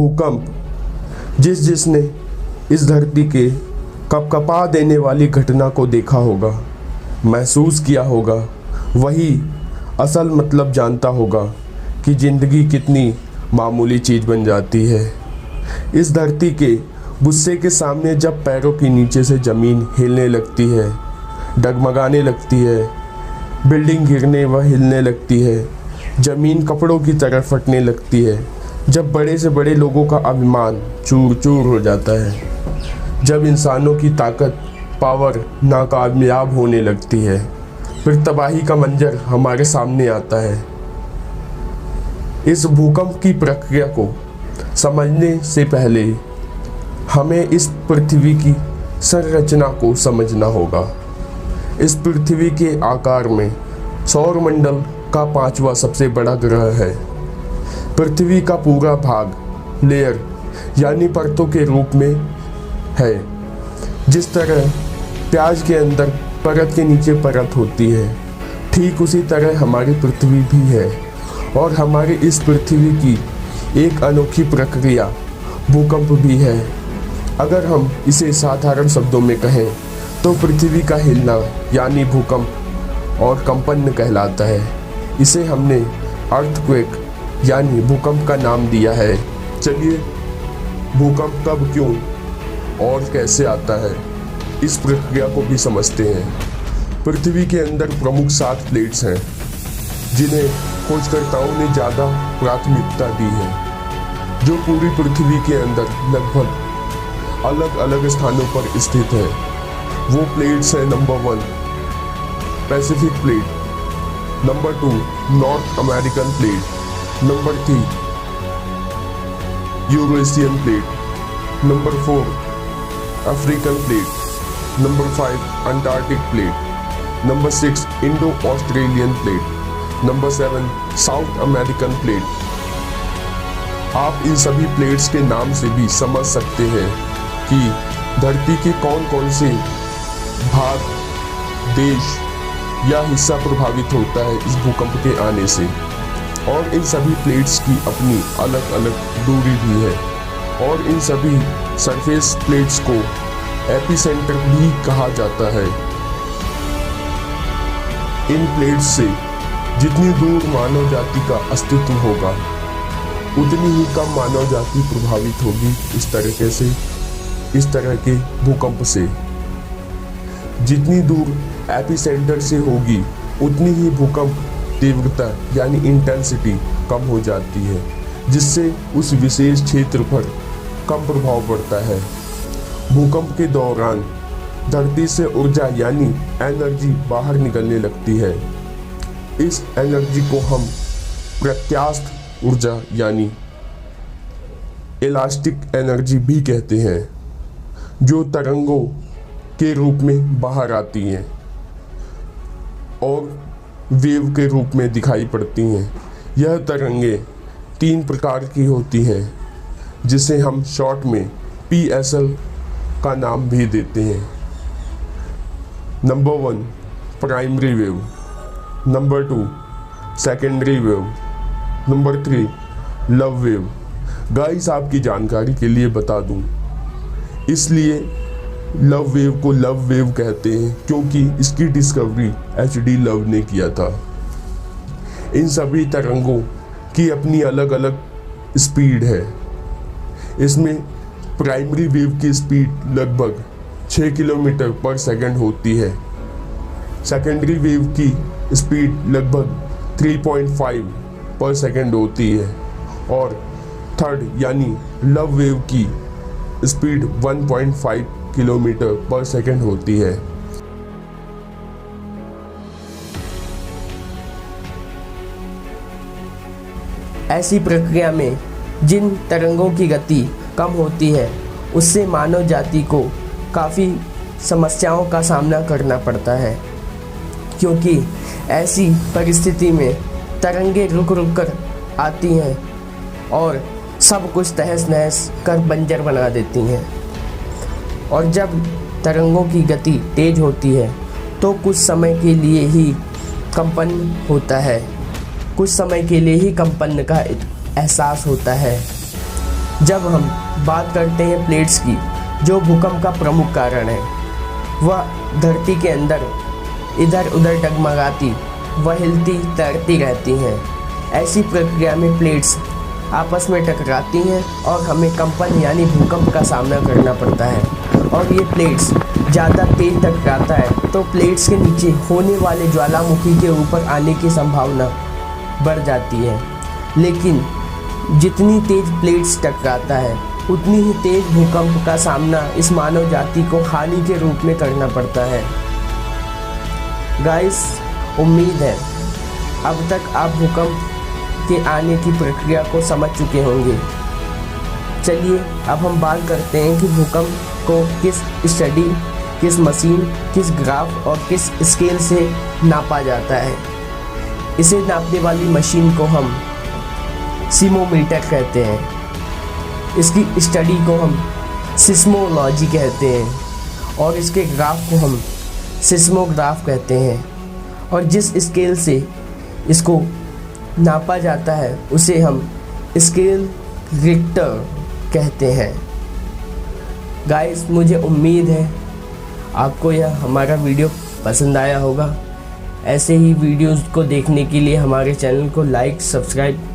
भूकंप जिसने इस धरती के कपकपा देने वाली घटना को देखा होगा, महसूस किया होगा, वही असल मतलब जानता होगा कि ज़िंदगी कितनी मामूली चीज़ बन जाती है। इस धरती के गुस्से के सामने जब पैरों के नीचे से ज़मीन हिलने लगती है, डगमगाने लगती है, बिल्डिंग गिरने व हिलने लगती है, ज़मीन कपड़ों की तरह फटने लगती है, जब बड़े से बड़े लोगों का अभिमान चूर चूर हो जाता है, जब इंसानों की ताकत पावर नाकामयाब होने लगती है, फिर तबाही का मंजर हमारे सामने आता है। इस भूकंप की प्रक्रिया को समझने से पहले हमें इस पृथ्वी की संरचना को समझना होगा। इस पृथ्वी के आकार में सौरमंडल का 5वां सबसे बड़ा ग्रह है। पृथ्वी का पूरा भाग लेयर यानी परतों के रूप में है। जिस तरह प्याज के अंदर परत के नीचे परत होती है, ठीक उसी तरह हमारी पृथ्वी भी है। और हमारी इस पृथ्वी की एक अनोखी प्रक्रिया भूकंप भी है। अगर हम इसे साधारण शब्दों में कहें तो पृथ्वी का हिलना यानी भूकंप और कंपन कहलाता है। इसे हमने अर्थक्वेक यानी भूकंप का नाम दिया है। चलिए भूकंप कब, क्यों और कैसे आता है, इस प्रक्रिया को भी समझते हैं। पृथ्वी के अंदर प्रमुख 7 प्लेट्स हैं जिन्हें खोजकर्ताओं ने ज़्यादा प्राथमिकता दी है, जो पूरी पृथ्वी के अंदर लगभग अलग अलग स्थानों पर स्थित है। वो प्लेट्स हैं: number 1 Pacific plate, number 2 north American plate, number 3 Eurasian plate, number 4 African plate, number 5 Antarctic plate, number 6 Indo Australian plate, number 7 south American plate. आप इन सभी प्लेट्स के नाम से भी समझ सकते हैं कि धरती के कौन कौन से भाग, देश या हिस्सा प्रभावित होता है इस भूकंप के आने से। और इन सभी प्लेट्स की अपनी अलग अलग दूरी भी है। और इन सभी सरफेस प्लेट्स को एपिसेंटर भी कहा जाता है। इन प्लेट्स से जितनी दूर मानव जाति का अस्तित्व होगा, उतनी ही कम मानव जाति प्रभावित होगी इस तरह के भूकंप से। जितनी दूर एपिसेंटर से होगी, उतनी ही भूकंप तीव्रता यानी इंटेंसिटी कम हो जाती है, जिससे उस विशेष क्षेत्र पर कम प्रभाव पड़ता है। भूकंप के दौरान धरती से ऊर्जा यानी एनर्जी बाहर निकलने लगती है। इस एनर्जी को हम प्रत्यास्थ ऊर्जा यानी इलास्टिक एनर्जी भी कहते हैं, जो तरंगों के रूप में बाहर आती हैं और वेव के रूप में दिखाई पड़ती हैं। यह तरंगे 3 प्रकार की होती हैं, जिसे हम शॉर्ट में PSL का नाम भी देते हैं। Number 1 primary wave, number 2 secondary wave, number 3 love wave. Guys, आपकी जानकारी के लिए बता दूं, इसलिए लव वेव को लव वेव कहते हैं क्योंकि इसकी डिस्कवरी HD लव ने किया था। इन सभी तरंगों की अपनी अलग अलग स्पीड है। इसमें प्राइमरी वेव की स्पीड लगभग 6 किलोमीटर पर सेकंड होती है। सेकेंडरी वेव की स्पीड लगभग 3.5 पर सेकंड होती है और थर्ड यानी लव वेव की स्पीड 1.5 किलोमीटर पर सेकंड होती है। ऐसी प्रक्रिया में जिन तरंगों की गति कम होती है, उससे मानव जाति को काफ़ी समस्याओं का सामना करना पड़ता है, क्योंकि ऐसी परिस्थिति में तरंगे रुक रुक कर आती हैं और सब कुछ तहस नहस कर बंजर बना देती हैं। और जब तरंगों की गति तेज होती है तो कुछ समय के लिए ही कंपन होता है, कुछ समय के लिए ही कंपन का एहसास होता है। जब हम बात करते हैं प्लेट्स की, जो भूकंप का प्रमुख कारण है, वह धरती के अंदर इधर उधर डगमगाती व हिलती तैरती रहती हैं। ऐसी प्रक्रिया में प्लेट्स आपस में टकराती हैं और हमें कंपन यानी भूकंप का सामना करना पड़ता है। और ये प्लेट्स ज़्यादा तेज टकराता है तो प्लेट्स के नीचे होने वाले ज्वालामुखी के ऊपर आने की संभावना बढ़ जाती है। लेकिन जितनी तेज प्लेट्स टकराता है उतनी ही तेज भूकंप का सामना इस मानव जाति को हानि के रूप में करना पड़ता है। गाइस, उम्मीद है अब तक आप भूकंप के आने की प्रक्रिया को समझ चुके होंगे। चलिए अब हम बात करते हैं कि भूकंप को किस स्टडी, किस मशीन, किस ग्राफ और किस स्केल से नापा जाता है। इसे नापने वाली मशीन को हम सीस्मोमीटर कहते हैं। इसकी स्टडी को हम सिस्मोलॉजी कहते हैं और इसके ग्राफ को हम सिस्मोग्राफ कहते हैं। और जिस स्केल से इसको नापा जाता है उसे हम स्केल रिक्टर कहते हैं। गाइस, मुझे उम्मीद है आपको यह हमारा वीडियो पसंद आया होगा। ऐसे ही वीडियोस को देखने के लिए हमारे चैनल को लाइक, सब्सक्राइब